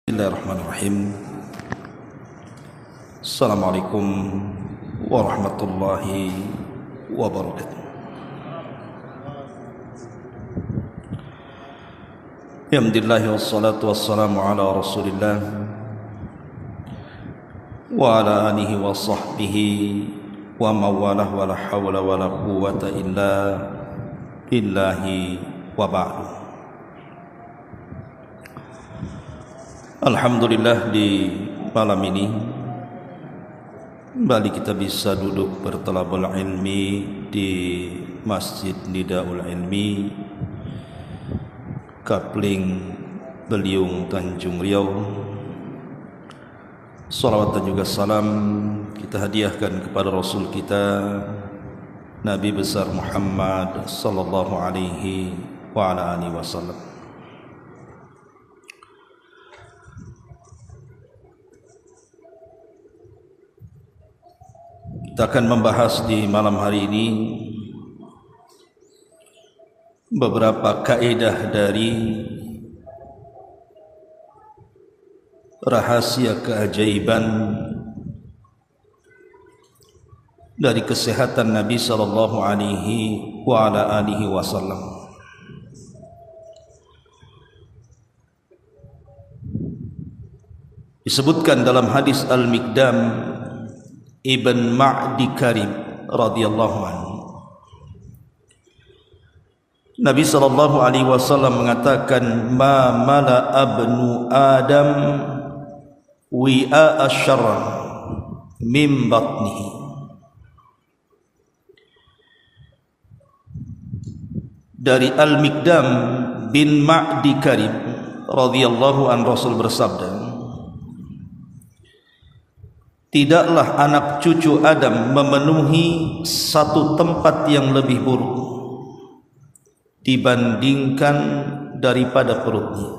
Bismillahirrahmanirrahim. Assalamualaikum warahmatullahi wabarakatuh. Alhamdulillah wassalatu wassalamu ala Rasulillah wa ala alihi wa sahbihi wa mawalah wa la hawla wa la quwwata illa billahi wa ba'du. Alhamdulillah, di malam ini kembali kita bisa duduk bertalabul ilmi di Masjid Nidaul Ilmi Kapling Beliung Tanjung Riau. Salawat dan juga salam kita hadiahkan kepada Rasul kita Nabi besar Muhammad sallallahu alaihi wa ala alihi wasallam. Kita akan membahas di malam hari ini beberapa kaidah dari rahasia keajaiban dari kesehatan Nabi sallallahu alaihi wa ala alihi wasallam. Disebutkan dalam hadis Al-Miqdam Ibn Ma'di Karib radhiyallahu anhu, Nabi sallallahu alaihi wasallam mengatakan, ma mala abnu Adam wi'a asyarran min batnihi. Dari Al-Miqdam bin Ma'di Karib radhiyallahu an, Rasul bersabda, tidaklah anak cucu Adam memenuhi satu tempat yang lebih buruk dibandingkan daripada perutnya.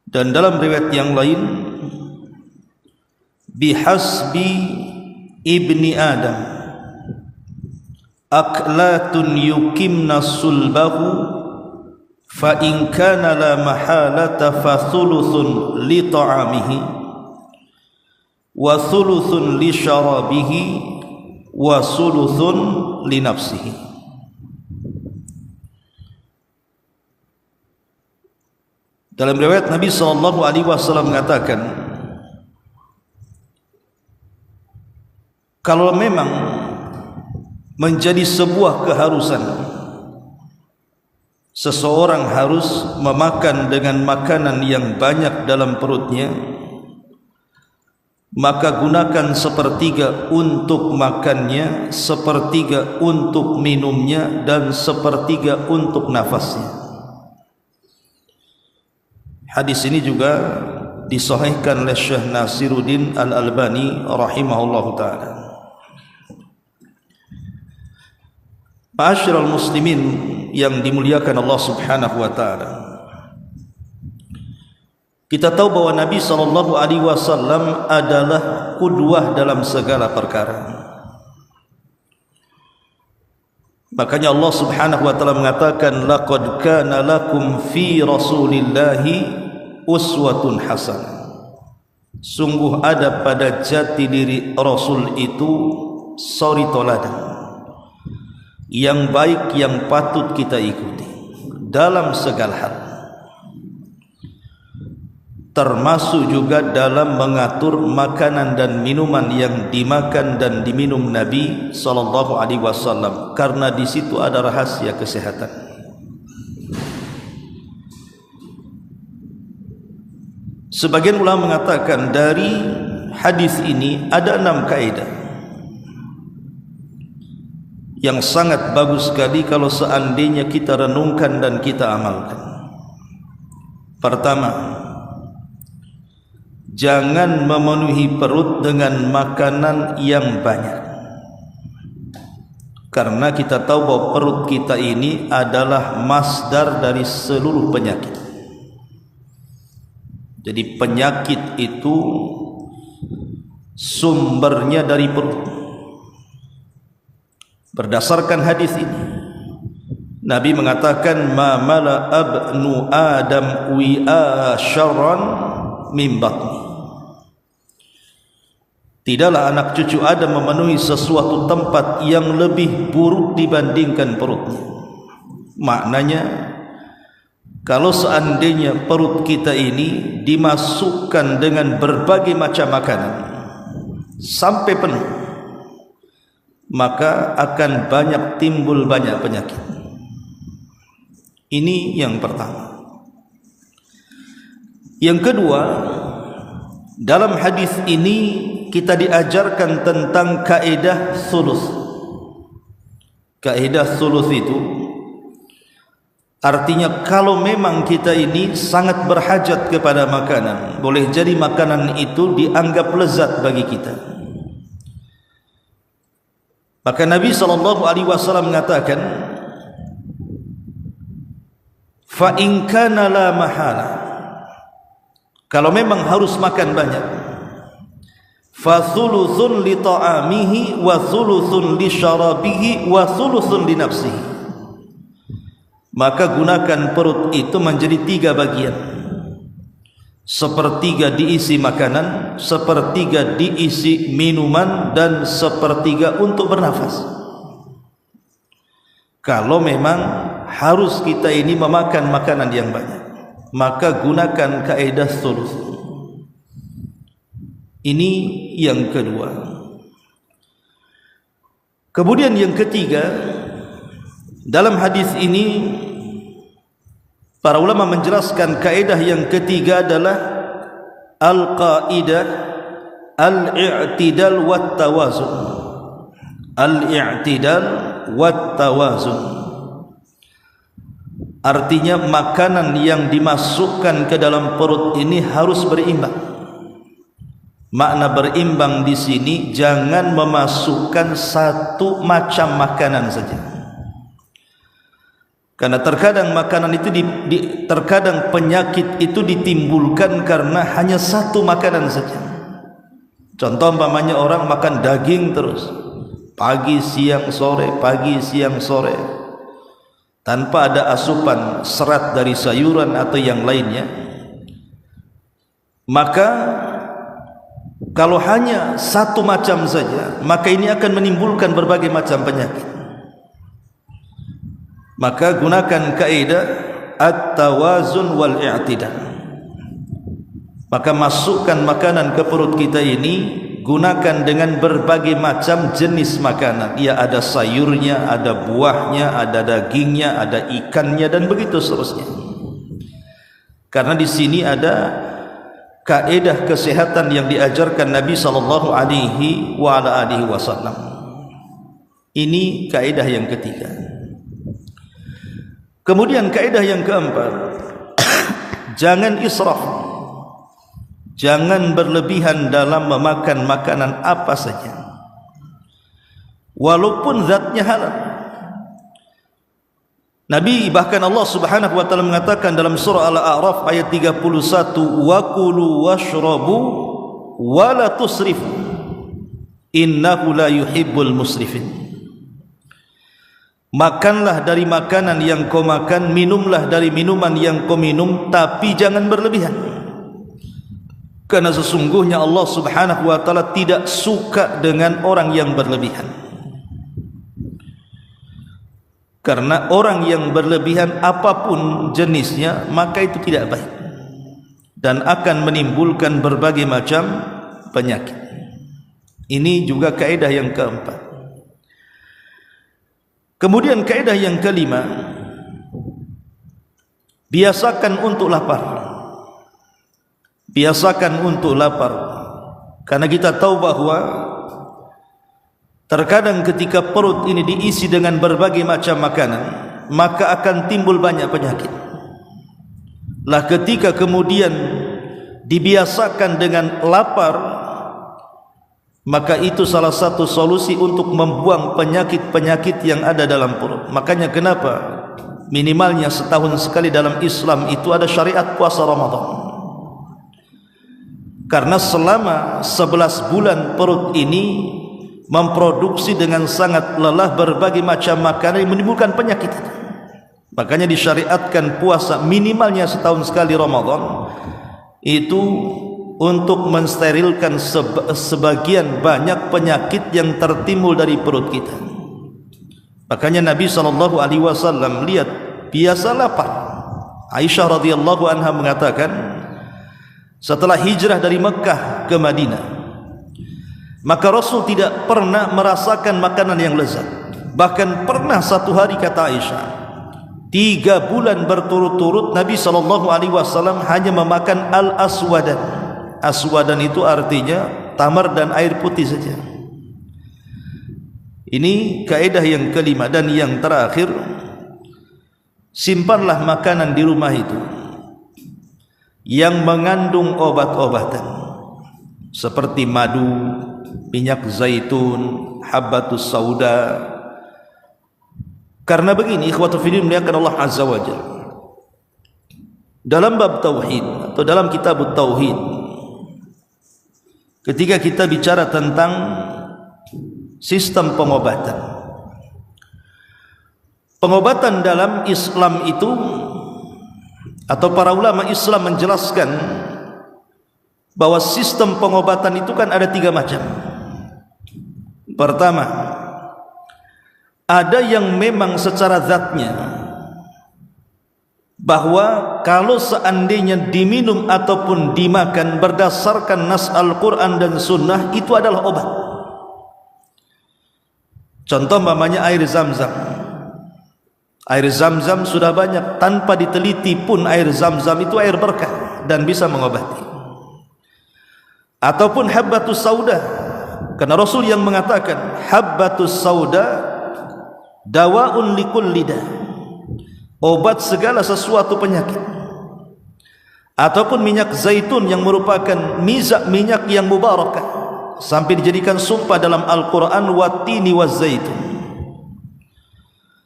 Dan dalam riwayat yang lain, bihasbi ibni Adam aklatun yukimna sulbahu fa in kana la mahalata fa thuluthun li ta'amihi wa thuluthun li syarabihi wa thuluthun li nafsihi. Dalam riwayat Nabi sallallahu alaihi wasallam mengatakan, kalau memang menjadi sebuah keharusan seseorang harus memakan dengan makanan yang banyak dalam perutnya, maka gunakan sepertiga untuk makannya, sepertiga untuk minumnya, dan sepertiga untuk nafasnya. Hadis ini juga disahihkan oleh Syekh Nasiruddin Al-Albani rahimahullahu ta'ala. Ma'asyiral muslimin yang dimuliakan Allah subhanahu wa ta'ala, kita tahu bahwa Nabi sallallahu alaihi wasallam adalah qudwah dalam segala perkara. Makanya Allah subhanahu wa ta'ala mengatakan, laqad kana lakum fi rasulillahi uswatun hasanah. Sungguh ada pada jati diri Rasul itu suri toladan yang baik yang patut kita ikuti dalam segala hal, termasuk juga dalam mengatur makanan dan minuman yang dimakan dan diminum Nabi sallallahu alaihi wasallam, karena di situ ada rahasia kesehatan. Sebagian ulama mengatakan dari hadis ini ada 6 kaidah yang sangat bagus sekali kalau seandainya kita renungkan dan kita amalkan. Pertama, jangan memenuhi perut dengan makanan yang banyak, karena kita tahu bahwa perut kita ini adalah masdar dari seluruh penyakit. Jadi penyakit itu sumbernya dari perut. Berdasarkan hadis ini, Nabi mengatakan ma mala abnu adam wi'a syarran min batni. Tidaklah anak cucu Adam memenuhi sesuatu tempat yang lebih buruk dibandingkan perutnya. Maknanya, kalau seandainya perut kita ini dimasukkan dengan berbagai macam makanan sampai penuh, maka akan timbul banyak penyakit. Ini yang pertama. Yang kedua, dalam hadis ini kita diajarkan tentang kaidah thuluth. Kaidah thuluth itu artinya kalau memang kita ini sangat berhajat kepada makanan, boleh jadi makanan itu dianggap lezat bagi kita. Maka Nabi SAW mengatakan, fa in kana la mahala, kalau memang harus makan banyak, fa thuluthun li ta'amihi wa thuluthun li syarabihi wa thuluthun li nafsihi. Maka gunakan perut itu menjadi 3 bagian. Sepertiga diisi makanan, sepertiga diisi minuman, dan sepertiga untuk bernafas. Kalau memang harus kita ini memakan makanan yang banyak, maka gunakan kaidah thuluth. Ini yang kedua. Kemudian yang ketiga, dalam hadis ini para ulama menjelaskan kaidah yang ketiga adalah al-qaidah al-i'tidal wat tawazun. Al-i'tidal wat tawazun. Artinya makanan yang dimasukkan ke dalam perut ini harus berimbang. Makna berimbang di sini jangan memasukkan satu macam makanan saja. Karena terkadang makanan itu terkadang penyakit itu ditimbulkan karena hanya satu makanan saja. Contoh umpamanya orang makan daging terus, pagi siang sore, pagi siang sore, tanpa ada asupan serat dari sayuran atau yang lainnya. Maka kalau hanya satu macam saja, maka ini akan menimbulkan berbagai macam penyakit. Maka gunakan kaidah at-tawazun wal i'tidal. Maka masukkan makanan ke perut kita ini, gunakan dengan berbagai macam jenis makanan. Ya, ada sayurnya, ada buahnya, ada dagingnya, ada ikannya, dan begitu seterusnya. Karena di sini ada kaidah kesehatan yang diajarkan Nabi sallallahu alaihi wasallam. Ini kaidah yang ketiga. Kemudian kaidah yang keempat, jangan israf. Jangan berlebihan dalam memakan makanan apa saja, walaupun zatnya halal. Nabi bahkan Allah Subhanahu wa taala mengatakan dalam surah Al-A'raf ayat 31, wa kulu washrabu wa la tusrifu innahu la yuhibbul musrifin. Makanlah dari makanan yang kau makan, minumlah dari minuman yang kau minum, tapi jangan berlebihan. Karena sesungguhnya Allah Subhanahu wa taala tidak suka dengan orang yang berlebihan. Karena orang yang berlebihan apapun jenisnya, maka itu tidak baik dan akan menimbulkan berbagai macam penyakit. Ini juga kaidah yang keempat. Kemudian kaidah yang kelima, biasakan untuk lapar. Biasakan untuk lapar. Karena kita tahu bahwa terkadang ketika perut ini diisi dengan berbagai macam makanan, maka akan timbul banyak penyakit. Lah ketika kemudian dibiasakan dengan lapar, maka itu salah satu solusi untuk membuang penyakit-penyakit yang ada dalam perut. Makanya kenapa minimalnya setahun sekali dalam Islam itu ada syariat puasa Ramadan. Karena selama 11 bulan perut ini memproduksi dengan sangat lelah berbagai macam makanan yang menimbulkan penyakit. Makanya disyariatkan puasa minimalnya setahun sekali Ramadan itu untuk mensterilkan sebagian banyak penyakit yang tertimbul dari perut kita. Makanya Nabi SAW lihat biasa lapar. Aisyah radhiyallahu anha mengatakan, setelah hijrah dari Mekah ke Madinah, maka Rasul tidak pernah merasakan makanan yang lezat. Bahkan pernah satu hari, kata Aisyah, 3 bulan berturut-turut Nabi SAW hanya memakan al-aswadan. Aswadan itu artinya tamar dan air putih saja. Ini kaidah yang kelima. Dan yang terakhir, simpanlah makanan di rumah itu yang mengandung obat-obatan seperti madu, minyak zaitun, habbatus sauda. Karena begini, ikhwatul fillah muliakan Allah azza wa jalla, dalam bab tauhid atau dalam kitab tauhid, ketika kita bicara tentang sistem pengobatan dalam Islam itu, atau para ulama Islam menjelaskan bahwa sistem pengobatan itu kan ada 3 macam. Pertama, ada yang memang secara zatnya, bahwa kalau seandainya diminum ataupun dimakan berdasarkan nas Al-Quran dan Sunnah, itu adalah obat. Contoh umpamanya air Zam-Zam. Air Zam-Zam sudah banyak, tanpa diteliti pun air Zam-Zam itu air berkah dan bisa mengobati. Ataupun habbatus sauda, karena Rasul yang mengatakan habbatus sauda dawaun likulli da, obat segala sesuatu penyakit. Ataupun minyak zaitun yang merupakan minyak yang mubarakah, sampai dijadikan sumpah dalam Al-Quran, watini wazaitun.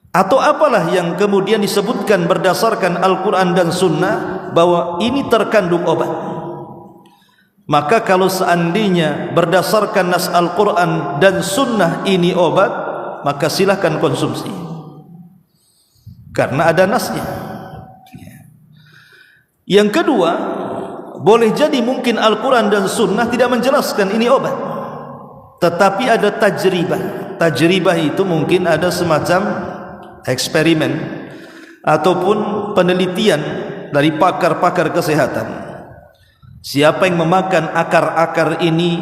Atau apalah yang kemudian disebutkan berdasarkan Al-Quran dan Sunnah bahwa ini terkandung obat. Maka kalau seandainya berdasarkan nas Al-Quran dan Sunnah ini obat, maka silahkan konsumsi, karena ada nasnya. Yang kedua, boleh jadi mungkin Al-Quran dan Sunnah tidak menjelaskan ini obat, tetapi ada tajribah. Tajribah itu mungkin ada semacam eksperimen ataupun penelitian dari pakar-pakar kesehatan. Siapa yang memakan akar-akar ini,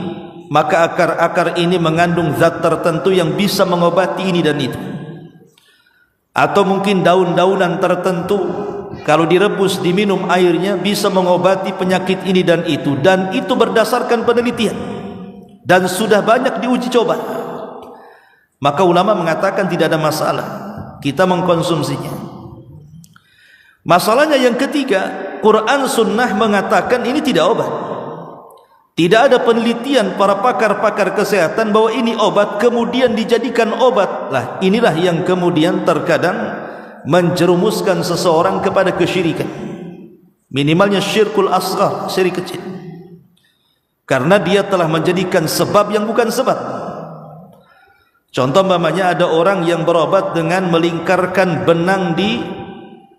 maka akar-akar ini mengandung zat tertentu yang bisa mengobati ini dan itu. Atau mungkin daun-daunan tertentu, kalau direbus diminum airnya bisa mengobati penyakit ini dan itu. Dan itu berdasarkan penelitian dan sudah banyak diuji coba. Maka ulama mengatakan tidak ada masalah kita mengkonsumsinya. Masalahnya yang ketiga, Quran Sunnah mengatakan ini tidak obat. Tidak ada penelitian para pakar-pakar kesehatan bahwa ini obat kemudian dijadikan obat. Lah, inilah yang kemudian terkadang menjerumuskan seseorang kepada kesyirikan. Minimalnya syirkul asghar, syirik kecil. Karena dia telah menjadikan sebab yang bukan sebab. Contoh umpamanya ada orang yang berobat dengan melingkarkan benang di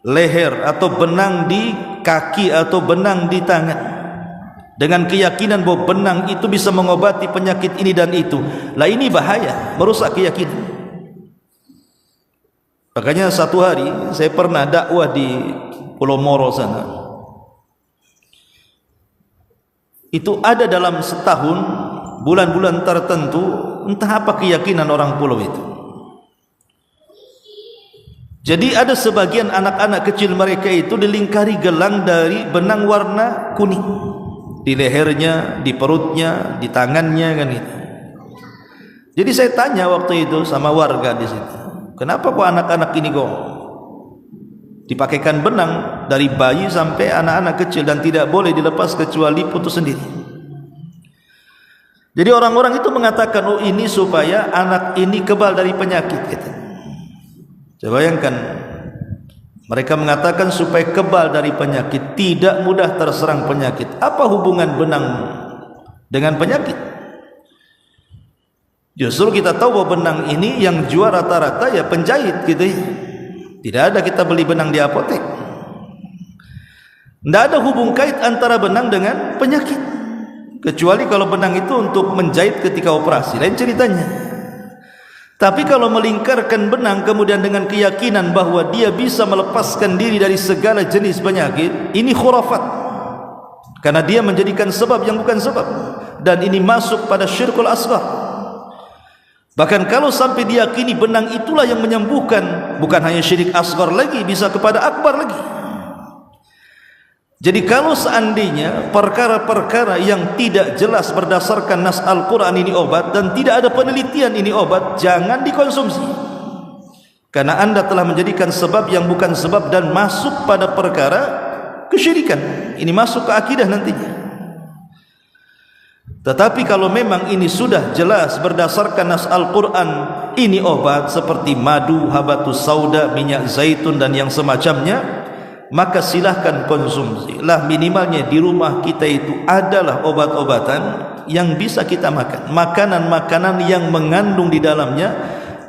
leher atau benang di kaki atau benang di tangan, dengan keyakinan bahwa benang itu bisa mengobati penyakit ini dan itu. Lah, ini bahaya, merusak keyakinan. Makanya satu hari saya pernah dakwah di Pulau Moro sana. Itu ada dalam setahun bulan-bulan tertentu, entah apa keyakinan orang pulau itu. Jadi ada sebagian anak-anak kecil mereka itu dilingkari gelang dari benang warna kuning di lehernya, di perutnya, di tangannya, kan itu. Jadi saya tanya waktu itu sama warga di situ, kenapa kok anak-anak ini kok dipakaikan benang dari bayi sampai anak-anak kecil dan tidak boleh dilepas kecuali putus sendiri? Jadi orang-orang itu mengatakan, oh ini supaya anak ini kebal dari penyakit, gitu. Coba bayangkan, mereka mengatakan supaya kebal dari penyakit, tidak mudah terserang penyakit. Apa hubungan benang dengan penyakit? Justru kita tahu bahwa benang ini yang jual rata-rata ya penjahit, gitu ya. Tidak ada kita beli benang di apotek. Tidak ada hubung kait antara benang dengan penyakit, kecuali kalau benang itu untuk menjahit ketika operasi, lain ceritanya. Tapi kalau melingkarkan benang kemudian dengan keyakinan bahwa dia bisa melepaskan diri dari segala jenis penyakit, ini khurafat, karena dia menjadikan sebab yang bukan sebab, dan ini masuk pada syirkul asghar. Bahkan kalau sampai diyakini benang itulah yang menyembuhkan, bukan hanya syirik asghar lagi, bisa kepada akbar lagi. Jadi kalau seandainya perkara-perkara yang tidak jelas berdasarkan nas Al-Quran ini obat, dan tidak ada penelitian ini obat, jangan dikonsumsi, karena anda telah menjadikan sebab yang bukan sebab dan masuk pada perkara kesyirikan. Ini masuk ke akidah nantinya. Tetapi kalau memang ini sudah jelas berdasarkan nas Al-Quran ini obat, seperti madu, habatus sauda, minyak zaitun dan yang semacamnya, maka silahkan konsumsi lah. Minimalnya di rumah kita itu adalah obat-obatan yang bisa kita makan, makanan-makanan yang mengandung di dalamnya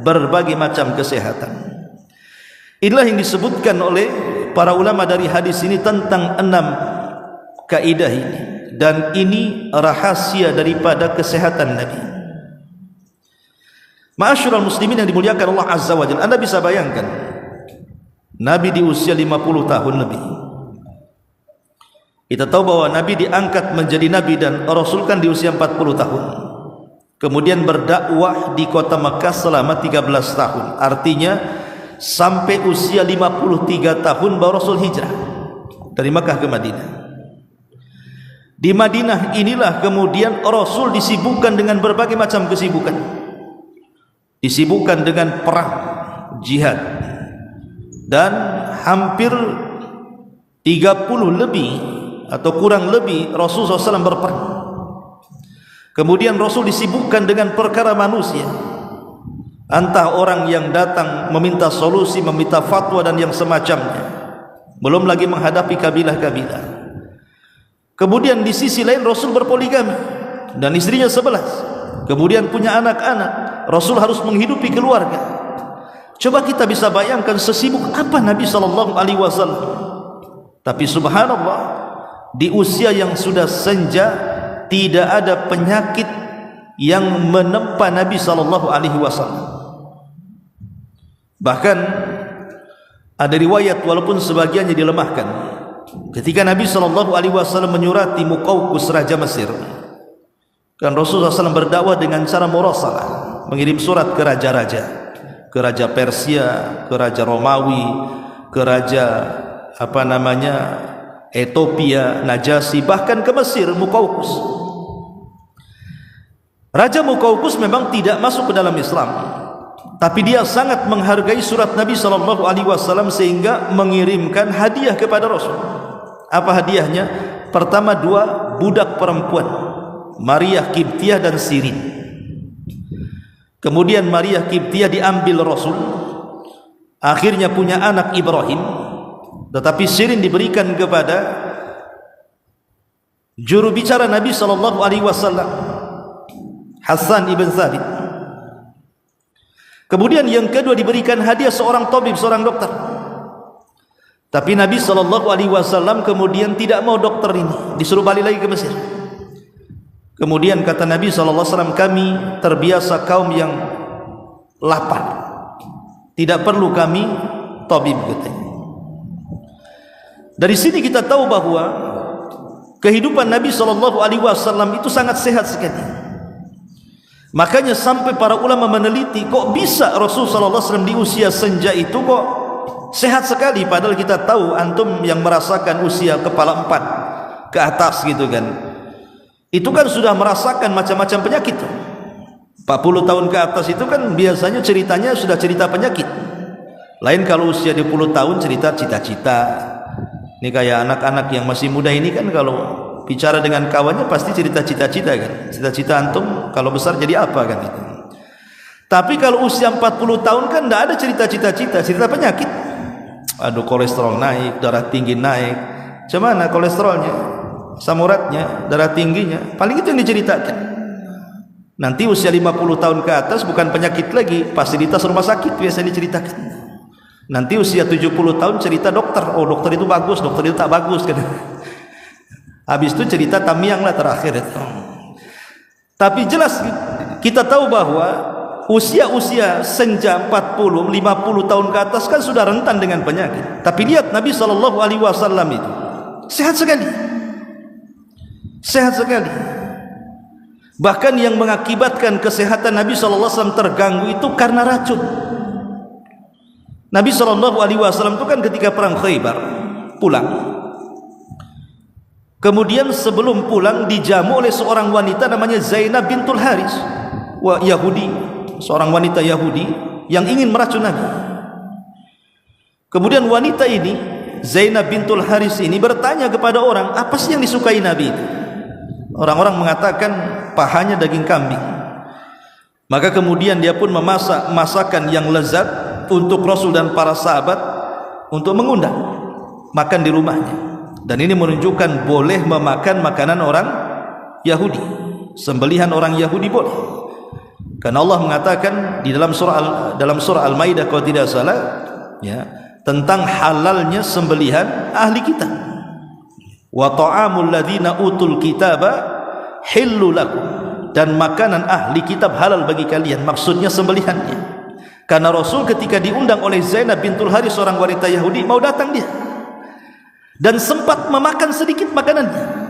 berbagai macam kesehatan. Inilah yang disebutkan oleh para ulama dari hadis ini tentang 6 kaidah ini, dan ini rahasia daripada kesehatan Nabi. Ma'asyiral muslimin yang dimuliakan Allah Azza wa Jalla, anda bisa bayangkan Nabi di usia 50 tahun lebih. Kita tahu bahwa Nabi diangkat menjadi Nabi dan Rasul kan di usia 40 tahun. Kemudian berdakwah di kota Mekah selama 13 tahun. Artinya sampai usia 53 tahun baru Rasul hijrah dari Mekah ke Madinah. Di Madinah inilah kemudian Rasul disibukkan dengan berbagai macam kesibukan. Disibukkan dengan perang, jihad, dan hampir 30 lebih atau kurang lebih Rasul SAW berperang. Kemudian Rasul disibukkan dengan perkara manusia, entah orang yang datang meminta solusi, meminta fatwa dan yang semacamnya, belum lagi menghadapi kabilah-kabilah. Kemudian di sisi lain Rasul berpoligami dan istrinya 11. Kemudian punya anak-anak. Rasul harus menghidupi keluarga. Coba kita bisa bayangkan sesibuk apa Nabi SAW. Tapi subhanallah, di usia yang sudah senja tidak ada penyakit yang menempa Nabi SAW. Bahkan ada riwayat walaupun sebagiannya dilemahkan, ketika Nabi SAW menyurati Muqawqis raja Mesir, kan Rasulullah SAW berdakwah dengan cara murasalah, mengirim surat ke raja-raja, ke raja Persia, ke raja Romawi, ke raja Ethiopia, Najasyi, bahkan ke Mesir, Muqawqis. Raja Muqawqis memang tidak masuk ke dalam Islam, tapi dia sangat menghargai surat Nabi SAW sehingga mengirimkan hadiah kepada Rasul. Apa hadiahnya? Pertama 2 budak perempuan, Maria Qibtiyah dan Sirin. Kemudian Maria Qibtiyah diambil Rasul, akhirnya punya anak Ibrahim, tetapi Sirin diberikan kepada juru bicara Nabi SAW, Hasan ibn Thabit. Kemudian yang kedua diberikan hadiah seorang tabib, seorang dokter. Tapi Nabi SAW kemudian tidak mau dokter ini, disuruh balik lagi ke Mesir. Kemudian kata Nabi SAW, kami terbiasa kaum yang lapar, tidak perlu kami tabib katanya. Dari sini kita tahu bahwa kehidupan Nabi SAW itu sangat sehat sekali. Makanya sampai para ulama meneliti, kok bisa Rasul SAW di usia senja itu kok sehat sekali, padahal kita tahu antum yang merasakan usia kepala 4 ke atas gitu kan, itu kan sudah merasakan macam-macam penyakit. 40 tahun ke atas itu kan biasanya ceritanya sudah cerita penyakit. Lain kalau usia 20 tahun cerita cita-cita. Ini kayak anak-anak yang masih muda ini kan kalau bicara dengan kawannya pasti cerita cita-cita kan. Cita-cita antum kalau besar jadi apa kan itu. Tapi kalau usia 40 tahun kan tidak ada cerita cita-cita, cerita penyakit. Aduh, kolesterol naik, darah tinggi naik. Cuman kolesterolnya, asam uratnya, darah tingginya, paling itu yang diceritakan. Nanti usia 50 tahun ke atas bukan penyakit lagi, fasilitas rumah sakit biasa diceritakan. Nanti usia 70 tahun cerita dokter, oh dokter itu bagus, dokter itu tak bagus kan. Habis itu cerita tamiang lah terakhir itu. Tapi jelas kita tahu bahwa usia-usia senja 40, 50 tahun ke atas kan sudah rentan dengan penyakit. Tapi lihat Nabi SAW itu sehat sekali. Sehat sekali. Bahkan yang mengakibatkan kesehatan Nabi SAW terganggu itu karena racun. Nabi SAW itu kan ketika perang Khaybar pulang, kemudian sebelum pulang dijamu oleh seorang wanita namanya Zainab bintul Haris, Yahudi, seorang wanita Yahudi yang ingin meracun Nabi. Kemudian wanita ini, Zainab bintul Haris ini bertanya kepada orang, apa sih yang disukai Nabi itu? Orang-orang mengatakan pahanya daging kambing. Maka kemudian dia pun memasak masakan yang lezat untuk Rasul dan para sahabat untuk mengundang makan di rumahnya. Dan ini menunjukkan boleh memakan makanan orang Yahudi, sembelihan orang Yahudi boleh. Karena Allah mengatakan di dalam surah Al-Maidah kalau tidak salah ya, tentang halalnya sembelihan ahli kitab. Wa ta'amul ladzina utul kitaba hillu lakum, dan makanan ahli kitab halal bagi kalian, maksudnya sembelihannya. Karena Rasul ketika diundang oleh Zainab bintul Haris, seorang wanita Yahudi, mau datang dia dan sempat memakan sedikit makanannya.